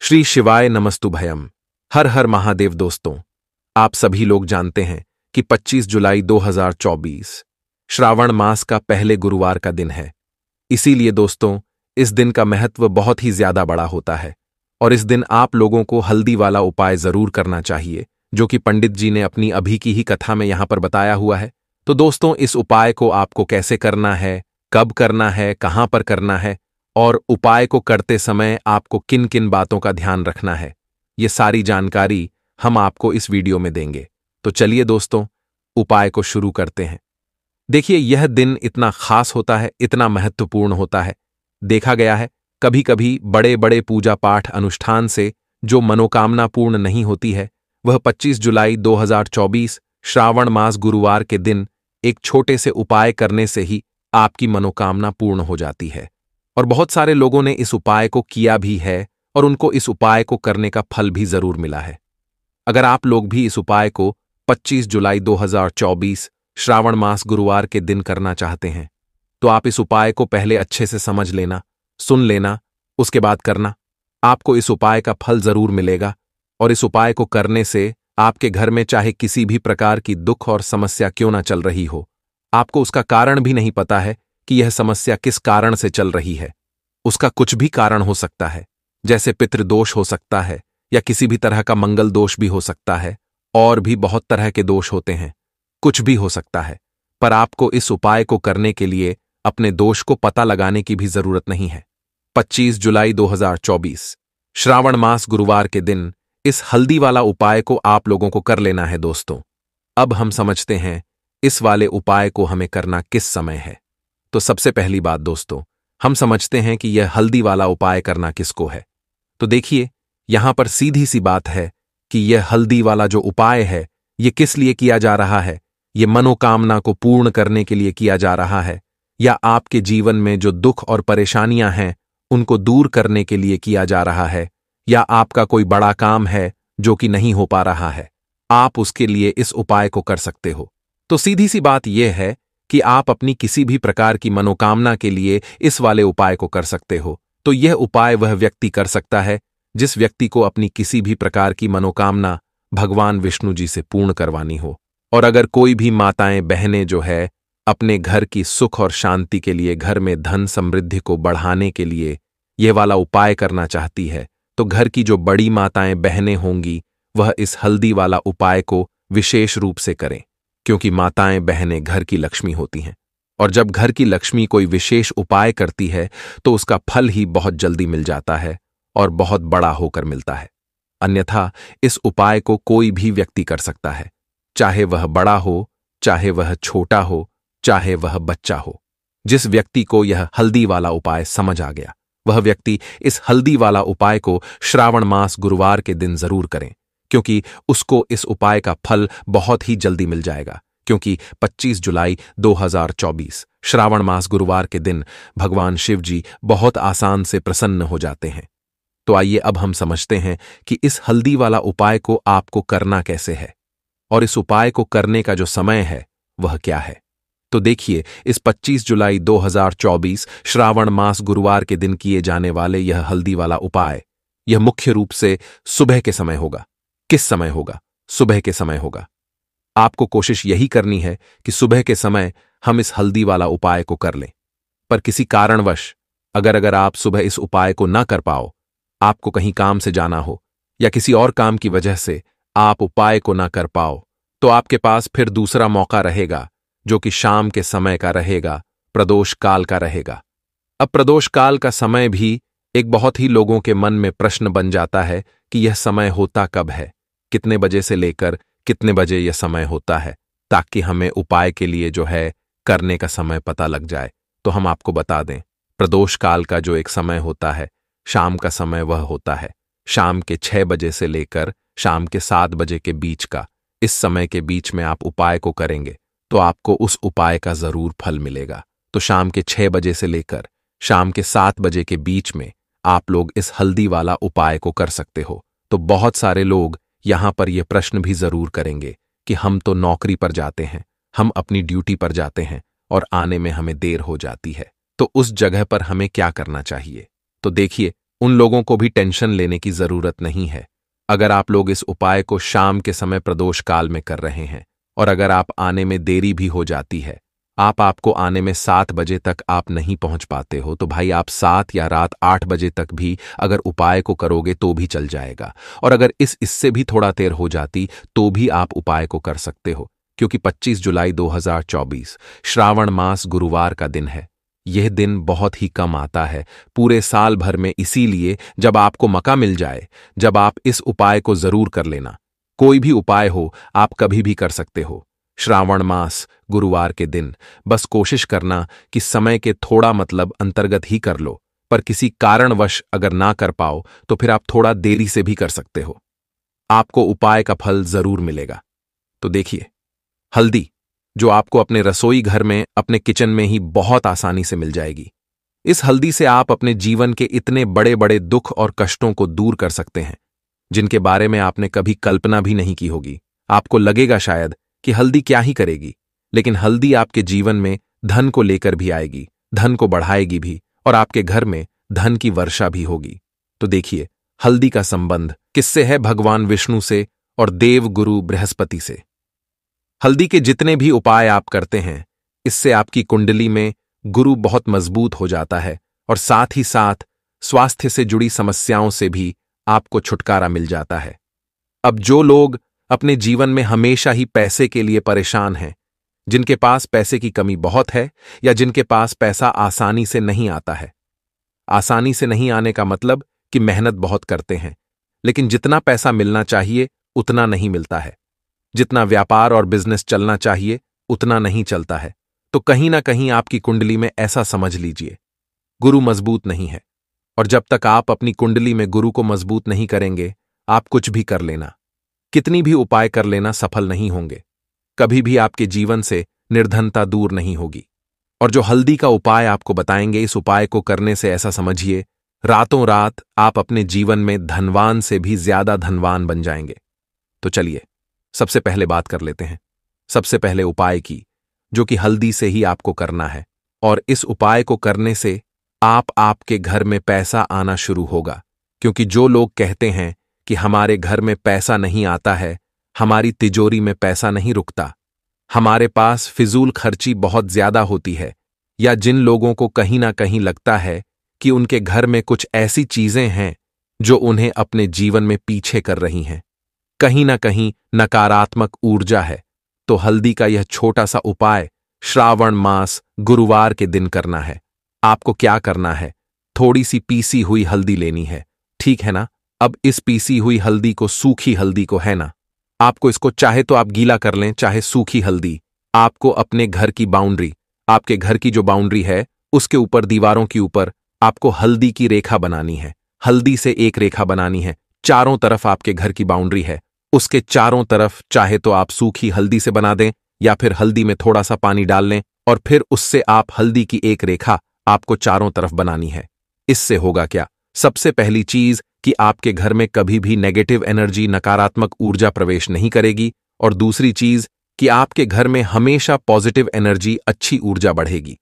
श्री शिवाय नमस्तुभयम। हर हर महादेव। दोस्तों, आप सभी लोग जानते हैं कि 25 जुलाई 2024 श्रावण मास का पहले गुरुवार का दिन है। इसीलिए दोस्तों, इस दिन का महत्व बहुत ही ज्यादा बड़ा होता है और इस दिन आप लोगों को हल्दी वाला उपाय जरूर करना चाहिए, जो कि पंडित जी ने अपनी अभी की ही कथा में यहां पर बताया हुआ है। तो दोस्तों, इस उपाय को आपको कैसे करना है, कब करना है, कहां पर करना है और उपाय को करते समय आपको किन किन बातों का ध्यान रखना है, ये सारी जानकारी हम आपको इस वीडियो में देंगे। तो चलिए दोस्तों, उपाय को शुरू करते हैं। देखिए, यह दिन इतना खास होता है, इतना महत्वपूर्ण होता है। देखा गया है कभी कभी बड़े बड़े पूजा पाठ अनुष्ठान से जो मनोकामना पूर्ण नहीं होती है, वह 25 जुलाई 2024 श्रावण मास गुरुवार के दिन एक छोटे से उपाय करने से ही आपकी मनोकामना पूर्ण हो जाती है। और बहुत सारे लोगों ने इस उपाय को किया भी है और उनको इस उपाय को करने का फल भी जरूर मिला है। अगर आप लोग भी इस उपाय को 25 जुलाई 2024 श्रावण मास गुरुवार के दिन करना चाहते हैं, तो आप इस उपाय को पहले अच्छे से समझ लेना, सुन लेना, उसके बाद करना। आपको इस उपाय का फल जरूर मिलेगा और इस उपाय को करने से आपके घर में चाहे किसी भी प्रकार की दुख और समस्या क्यों ना चल रही हो, आपको उसका कारण भी नहीं पता है कि यह समस्या किस कारण से चल रही है। उसका कुछ भी कारण हो सकता है, जैसे पितृदोष हो सकता है या किसी भी तरह का मंगल दोष भी हो सकता है, और भी बहुत तरह के दोष होते हैं, कुछ भी हो सकता है। पर आपको इस उपाय को करने के लिए अपने दोष को पता लगाने की भी जरूरत नहीं है। 25 जुलाई 2024 श्रावण मास गुरुवार के दिन इस हल्दी वाला उपाय को आप लोगों को कर लेना है। दोस्तों, अब हम समझते हैं इस वाले उपाय को हमें करना किस समय है। तो सबसे पहली बात दोस्तों, हम समझते हैं कि यह हल्दी वाला उपाय करना किसको है। तो देखिए, यहां पर सीधी सी बात है कि यह हल्दी वाला जो उपाय है, यह किस लिए किया जा रहा है। यह मनोकामना को पूर्ण करने के लिए किया जा रहा है, या आपके जीवन में जो दुख और परेशानियां हैं उनको दूर करने के लिए किया जा रहा है, या आपका कोई बड़ा काम है जो कि नहीं हो पा रहा है, आप उसके लिए इस उपाय को कर सकते हो। तो सीधी सी बात यह है कि आप अपनी किसी भी प्रकार की मनोकामना के लिए इस वाले उपाय को कर सकते हो। तो यह उपाय वह व्यक्ति कर सकता है जिस व्यक्ति को अपनी किसी भी प्रकार की मनोकामना भगवान विष्णु जी से पूर्ण करवानी हो। और अगर कोई भी माताएं बहनें जो है अपने घर की सुख और शांति के लिए, घर में धन समृद्धि को बढ़ाने के लिए यह वाला उपाय करना चाहती है, तो घर की जो बड़ी माताएं बहनें होंगी वह इस हल्दी वाला उपाय को विशेष रूप से करें, क्योंकि माताएं बहनें घर की लक्ष्मी होती हैं। और जब घर की लक्ष्मी कोई विशेष उपाय करती है तो उसका फल ही बहुत जल्दी मिल जाता है और बहुत बड़ा होकर मिलता है। अन्यथा इस उपाय को कोई भी व्यक्ति कर सकता है, चाहे वह बड़ा हो, चाहे वह छोटा हो, चाहे वह बच्चा हो। जिस व्यक्ति को यह हल्दी वाला उपाय समझ आ गया, वह व्यक्ति इस हल्दी वाला उपाय को श्रावण मास गुरुवार के दिन जरूर करें, क्योंकि उसको इस उपाय का फल बहुत ही जल्दी मिल जाएगा। क्योंकि 25 जुलाई 2024 श्रावण मास गुरुवार के दिन भगवान शिव जी बहुत आसान से प्रसन्न हो जाते हैं। तो आइए अब हम समझते हैं कि इस हल्दी वाला उपाय को आपको करना कैसे है और इस उपाय को करने का जो समय है वह क्या है। तो देखिए, इस 25 जुलाई 2024 श्रावण मास गुरुवार के दिन किए जाने वाले यह हल्दी वाला उपाय, यह मुख्य रूप से सुबह के समय होगा। किस समय होगा? सुबह के समय होगा। आपको कोशिश यही करनी है कि सुबह के समय हम इस हल्दी वाला उपाय को कर लें। पर किसी कारणवश अगर आप सुबह इस उपाय को ना कर पाओ, आपको कहीं काम से जाना हो या किसी और काम की वजह से आप उपाय को ना कर पाओ, तो आपके पास फिर दूसरा मौका रहेगा, जो कि शाम के समय का रहेगा, प्रदोष काल का रहेगा। अब प्रदोष काल का समय भी एक बहुत ही लोगों के मन में प्रश्न बन जाता है कि यह समय होता कब है, कितने बजे से लेकर कितने बजे यह समय होता है, ताकि हमें उपाय के लिए जो है करने का समय पता लग जाए। तो हम आपको बता दें, प्रदोष काल का जो एक समय होता है, शाम का समय, वह होता है शाम के 6 बजे से लेकर शाम के 7 बजे के बीच का। इस समय के बीच में आप उपाय को करेंगे तो आपको उस उपाय का जरूर फल मिलेगा। तो शाम के 6 बजे से लेकर शाम के 7 बजे के बीच में आप लोग इस हल्दी वाला उपाय को कर सकते हो। तो बहुत सारे लोग यहां पर यह प्रश्न भी जरूर करेंगे कि हम तो नौकरी पर जाते हैं, हम अपनी ड्यूटी पर जाते हैं और आने में हमें देर हो जाती है, तो उस जगह पर हमें क्या करना चाहिए। तो देखिए, उन लोगों को भी टेंशन लेने की जरूरत नहीं है। अगर आप लोग इस उपाय को शाम के समय प्रदोष काल में कर रहे हैं और अगर आप आने में देरी भी हो जाती है, आपको आने में 7 बजे तक आप नहीं पहुंच पाते हो, तो भाई आप 7 या रात 8 बजे तक भी अगर उपाय को करोगे तो भी चल जाएगा। और अगर इससे भी थोड़ा देर हो जाती तो भी आप उपाय को कर सकते हो, क्योंकि 25 जुलाई 2024 श्रावण मास गुरुवार का दिन है। यह दिन बहुत ही कम आता है पूरे साल भर में, इसीलिए जब आपको मौका मिल जाए, जब आप इस उपाय को जरूर कर लेना। कोई भी उपाय हो, आप कभी भी कर सकते हो। श्रावण मास गुरुवार के दिन बस कोशिश करना कि समय के थोड़ा अंतर्गत ही कर लो, पर किसी कारणवश अगर ना कर पाओ तो फिर आप थोड़ा देरी से भी कर सकते हो। आपको उपाय का फल जरूर मिलेगा। तो देखिए, हल्दी जो आपको अपने रसोई घर में, अपने किचन में ही बहुत आसानी से मिल जाएगी। इस हल्दी से आप अपने जीवन के इतने बड़े बड़े दुख और कष्टों को दूर कर सकते हैं जिनके बारे में आपने कभी कल्पना भी नहीं की होगी। आपको लगेगा शायद कि हल्दी क्या ही करेगी, लेकिन हल्दी आपके जीवन में धन को लेकर भी आएगी, धन को बढ़ाएगी भी, और आपके घर में धन की वर्षा भी होगी। तो देखिए, हल्दी का संबंध किससे है? भगवान विष्णु से और देव गुरु बृहस्पति से। हल्दी के जितने भी उपाय आप करते हैं, इससे आपकी कुंडली में गुरु बहुत मजबूत हो जाता है और साथ ही साथ स्वास्थ्य से जुड़ी समस्याओं से भी आपको छुटकारा मिल जाता है। अब जो लोग अपने जीवन में हमेशा ही पैसे के लिए परेशान हैं, जिनके पास पैसे की कमी बहुत है या जिनके पास पैसा आसानी से नहीं आता है, आसानी से नहीं आने का मतलब कि मेहनत बहुत करते हैं लेकिन जितना पैसा मिलना चाहिए उतना नहीं मिलता है, जितना व्यापार और बिजनेस चलना चाहिए उतना नहीं चलता है, तो कहीं ना कहीं आपकी कुंडली में ऐसा समझ लीजिए गुरु मजबूत नहीं है। और जब तक आप अपनी कुंडली में गुरु को मजबूत नहीं करेंगे, आप कुछ भी कर लेना, कितनी भी उपाय कर लेना, सफल नहीं होंगे। कभी भी आपके जीवन से निर्धनता दूर नहीं होगी। और जो हल्दी का उपाय आपको बताएंगे, इस उपाय को करने से ऐसा समझिए रातों रात आप अपने जीवन में धनवान से भी ज्यादा धनवान बन जाएंगे। तो चलिए सबसे पहले बात कर लेते हैं, सबसे पहले उपाय की, जो कि हल्दी से ही आपको करना है। और इस उपाय को करने से आपके घर में पैसा आना शुरू होगा, क्योंकि जो लोग कहते हैं कि हमारे घर में पैसा नहीं आता है, हमारी तिजोरी में पैसा नहीं रुकता, हमारे पास फिजूल खर्ची बहुत ज्यादा होती है, या जिन लोगों को कहीं ना कहीं लगता है कि उनके घर में कुछ ऐसी चीजें हैं जो उन्हें अपने जीवन में पीछे कर रही हैं, कहीं ना कहीं नकारात्मक ऊर्जा है, तो हल्दी का यह छोटा सा उपाय श्रावण मास गुरुवार के दिन करना है। आपको क्या करना है? थोड़ी सी पीसी हुई हल्दी लेनी है, ठीक है ना? अब इस पीसी हुई हल्दी को, सूखी हल्दी को, है ना, आपको इसको चाहे तो आप गीला कर लें, चाहे सूखी हल्दी, आपको अपने घर की बाउंड्री, आपके घर की जो बाउंड्री है उसके ऊपर, दीवारों के ऊपर आपको हल्दी की रेखा बनानी है। हल्दी से एक रेखा बनानी है, चारों तरफ आपके घर की बाउंड्री है, उसके चारों तरफ चाहे तो आप सूखी हल्दी से बना दें या फिर हल्दी में थोड़ा सा पानी डाल लें और फिर उससे आप हल्दी की एक रेखा आपको चारों तरफ बनानी है। इससे होगा क्या? सबसे पहली चीज कि आपके घर में कभी भी नेगेटिव एनर्जी, नकारात्मक ऊर्जा प्रवेश नहीं करेगी, और दूसरी चीज कि आपके घर में हमेशा पॉजिटिव एनर्जी, अच्छी ऊर्जा बढ़ेगी।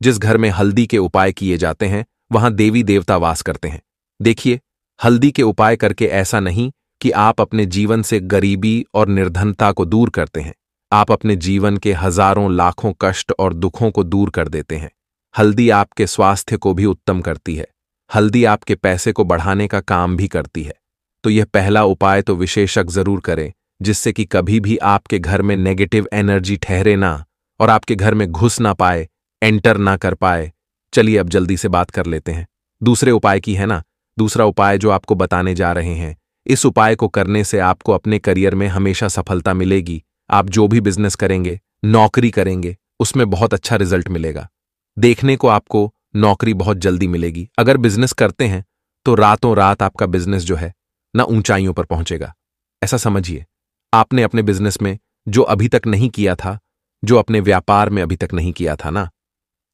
जिस घर में हल्दी के उपाय किए जाते हैं वहां देवी देवता वास करते हैं। देखिए, हल्दी के उपाय करके ऐसा नहीं कि आप अपने जीवन से गरीबी और निर्धनता को दूर करते हैं, आप अपने जीवन के हजारों लाखों कष्ट और दुखों को दूर कर देते हैं। हल्दी आपके स्वास्थ्य को भी उत्तम करती है, हल्दी आपके पैसे को बढ़ाने का काम भी करती है। तो यह पहला उपाय तो विशेषज्ञ जरूर करें, जिससे कि कभी भी आपके घर में नेगेटिव एनर्जी ठहरे ना और आपके घर में घुस ना पाए, एंटर ना कर पाए। चलिए अब जल्दी से बात कर लेते हैं दूसरे उपाय की, है ना। दूसरा उपाय जो आपको बताने जा रहे हैं, इस उपाय को करने से आपको अपने करियर में हमेशा सफलता मिलेगी। आप जो भी बिजनेस करेंगे, नौकरी करेंगे, उसमें बहुत अच्छा रिजल्ट मिलेगा। देखने को आपको नौकरी बहुत जल्दी मिलेगी। अगर बिजनेस करते हैं तो रातों रात आपका बिजनेस जो है ना ऊंचाइयों पर पहुंचेगा। ऐसा समझिए, आपने अपने बिजनेस में जो अभी तक नहीं किया था, जो अपने व्यापार में अभी तक नहीं किया था ना,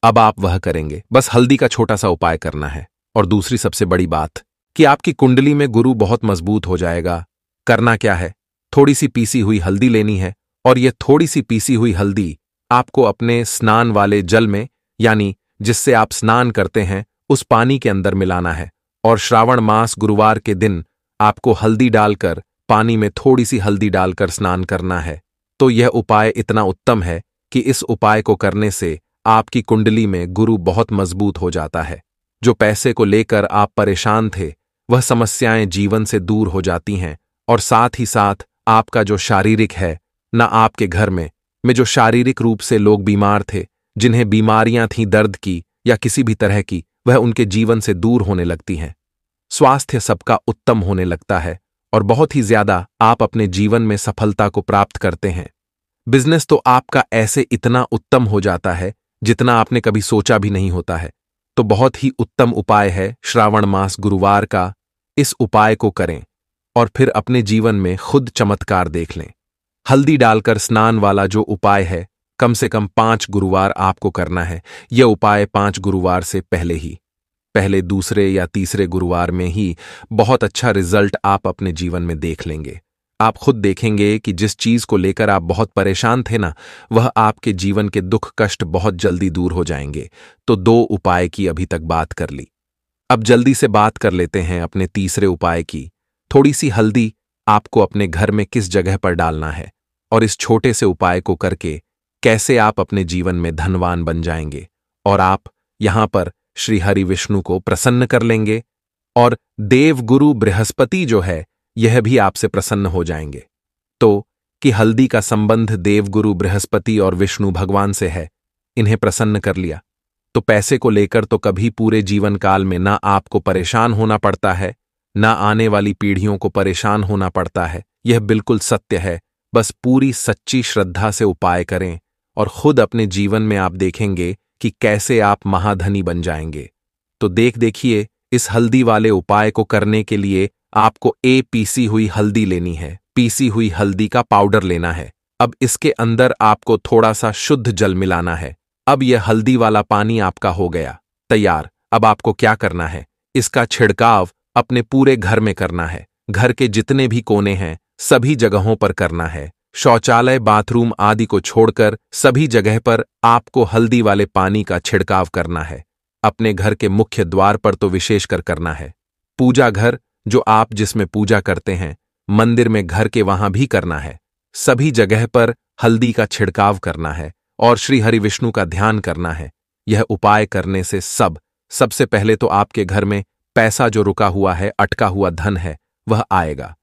अब आप वह करेंगे। बस हल्दी का छोटा सा उपाय करना है। और दूसरी सबसे बड़ी बात कि आपकी कुंडली में गुरु बहुत मजबूत हो जाएगा। करना क्या है? थोड़ी सी पीसी हुई हल्दी लेनी है और यह थोड़ी सी पीसी हुई हल्दी आपको अपने स्नान वाले जल में, यानी जिससे आप स्नान करते हैं, उस पानी के अंदर मिलाना है और श्रावण मास गुरुवार के दिन आपको हल्दी डालकर, पानी में थोड़ी सी हल्दी डालकर स्नान करना है। तो यह उपाय इतना उत्तम है कि इस उपाय को करने से आपकी कुंडली में गुरु बहुत मजबूत हो जाता है। जो पैसे को लेकर आप परेशान थे, वह समस्याएं जीवन से दूर हो जाती हैं, और साथ ही साथ आपका जो शारीरिक है, न आपके घर में जो शारीरिक रूप से लोग बीमार थे, जिन्हें बीमारियां थीं दर्द की या किसी भी तरह की, वह उनके जीवन से दूर होने लगती हैं। स्वास्थ्य सबका उत्तम होने लगता है और बहुत ही ज्यादा आप अपने जीवन में सफलता को प्राप्त करते हैं। बिजनेस तो आपका ऐसे इतना उत्तम हो जाता है जितना आपने कभी सोचा भी नहीं होता है। तो बहुत ही उत्तम उपाय है श्रावण मास गुरुवार का। इस उपाय को करें और फिर अपने जीवन में खुद चमत्कार देख लें। हल्दी डालकर स्नान वाला जो उपाय है, कम से कम 5 गुरुवार आपको करना है। यह उपाय 5 गुरुवार से पहले दूसरे या तीसरे गुरुवार में ही बहुत अच्छा रिजल्ट आप अपने जीवन में देख लेंगे। आप खुद देखेंगे कि जिस चीज को लेकर आप बहुत परेशान थे ना, वह आपके जीवन के दुख कष्ट बहुत जल्दी दूर हो जाएंगे। तो 2 उपाय की अभी तक बात कर ली, अब जल्दी से बात कर लेते हैं अपने तीसरे उपाय की। थोड़ी सी हल्दी आपको अपने घर में किस जगह पर डालना है, और इस छोटे से उपाय को करके कैसे आप अपने जीवन में धनवान बन जाएंगे, और आप यहां पर श्री हरि विष्णु को प्रसन्न कर लेंगे, और देवगुरु बृहस्पति जो है यह भी आपसे प्रसन्न हो जाएंगे। तो कि हल्दी का संबंध देवगुरु बृहस्पति और विष्णु भगवान से है, इन्हें प्रसन्न कर लिया तो पैसे को लेकर तो कभी पूरे जीवन काल में ना आपको परेशान होना पड़ता है, ना आने वाली पीढ़ियों को परेशान होना पड़ता है। यह बिल्कुल सत्य है। बस पूरी सच्ची श्रद्धा से उपाय करें और खुद अपने जीवन में आप देखेंगे कि कैसे आप महाधनी बन जाएंगे। तो देखिए, इस हल्दी वाले उपाय को करने के लिए आपको पीसी हुई हल्दी लेनी है। पीसी हुई हल्दी का पाउडर लेना है। अब इसके अंदर आपको थोड़ा सा शुद्ध जल मिलाना है। अब यह हल्दी वाला पानी आपका हो गया तैयार। अब आपको क्या करना है, इसका छिड़काव अपने पूरे घर में करना है। घर के जितने भी कोने हैं सभी जगहों पर करना है। शौचालय, बाथरूम आदि को छोड़कर सभी जगह पर आपको हल्दी वाले पानी का छिड़काव करना है। अपने घर के मुख्य द्वार पर तो विशेषकर करना है। पूजा घर जो आप जिसमें पूजा करते हैं, मंदिर में, घर के वहां भी करना है। सभी जगह पर हल्दी का छिड़काव करना है और श्री हरि विष्णु का ध्यान करना है। यह उपाय करने से सबसे पहले तो आपके घर में पैसा जो रुका हुआ है, अटका हुआ धन है, वह आएगा।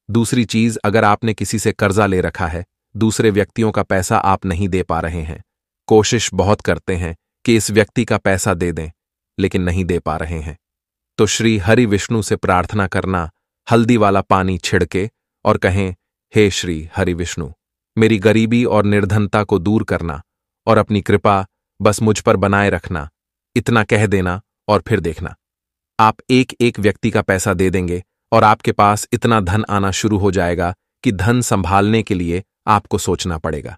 दूसरी चीज, अगर आपने किसी से कर्जा ले रखा है, दूसरे व्यक्तियों का पैसा आप नहीं दे पा रहे हैं, कोशिश बहुत करते हैं कि इस व्यक्ति का पैसा दे दें, लेकिन नहीं दे पा रहे हैं, तो श्री हरि विष्णु से प्रार्थना करना, हल्दी वाला पानी छिड़के और कहें, हे श्री हरि विष्णु, मेरी गरीबी और निर्धनता को दूर करना और अपनी कृपा बस मुझ पर बनाए रखना। इतना कह देना और फिर देखना, आप एक एक व्यक्ति का पैसा दे देंगे और आपके पास इतना धन आना शुरू हो जाएगा कि धन संभालने के लिए आपको सोचना पड़ेगा।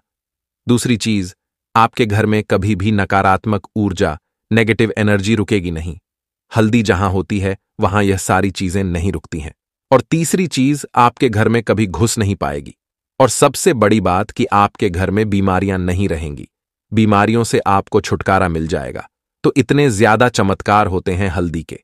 दूसरी चीज, आपके घर में कभी भी नकारात्मक ऊर्जा, नेगेटिव एनर्जी रुकेगी नहीं। हल्दी जहां होती है वहां यह सारी चीजें नहीं रुकती हैं। और तीसरी चीज, आपके घर में कभी घुस नहीं पाएगी। और सबसे बड़ी बात कि आपके घर में बीमारियां नहीं रहेंगी। बीमारियों से आपको छुटकारा मिल जाएगा। तो इतने ज्यादा चमत्कार होते हैं हल्दी के,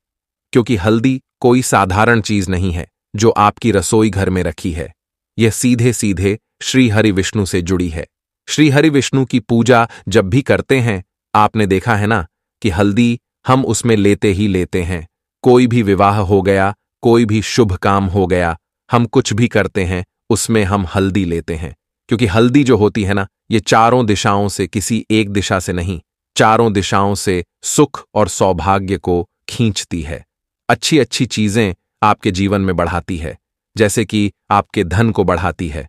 क्योंकि हल्दी कोई साधारण चीज नहीं है जो आपकी रसोई घर में रखी है। यह सीधे सीधे श्री हरि विष्णु से जुड़ी है। श्री हरि विष्णु की पूजा जब भी करते हैं, आपने देखा है ना कि हल्दी हम उसमें लेते ही लेते हैं। कोई भी विवाह हो गया, कोई भी शुभ काम हो गया, हम कुछ भी करते हैं उसमें हम हल्दी लेते हैं। क्योंकि हल्दी जो होती है ना, ये चारों दिशाओं से, किसी एक दिशा से नहीं, चारों दिशाओं से सुख और सौभाग्य को खींचती है। अच्छी अच्छी चीजें आपके जीवन में बढ़ाती है, जैसे कि आपके धन को बढ़ाती है,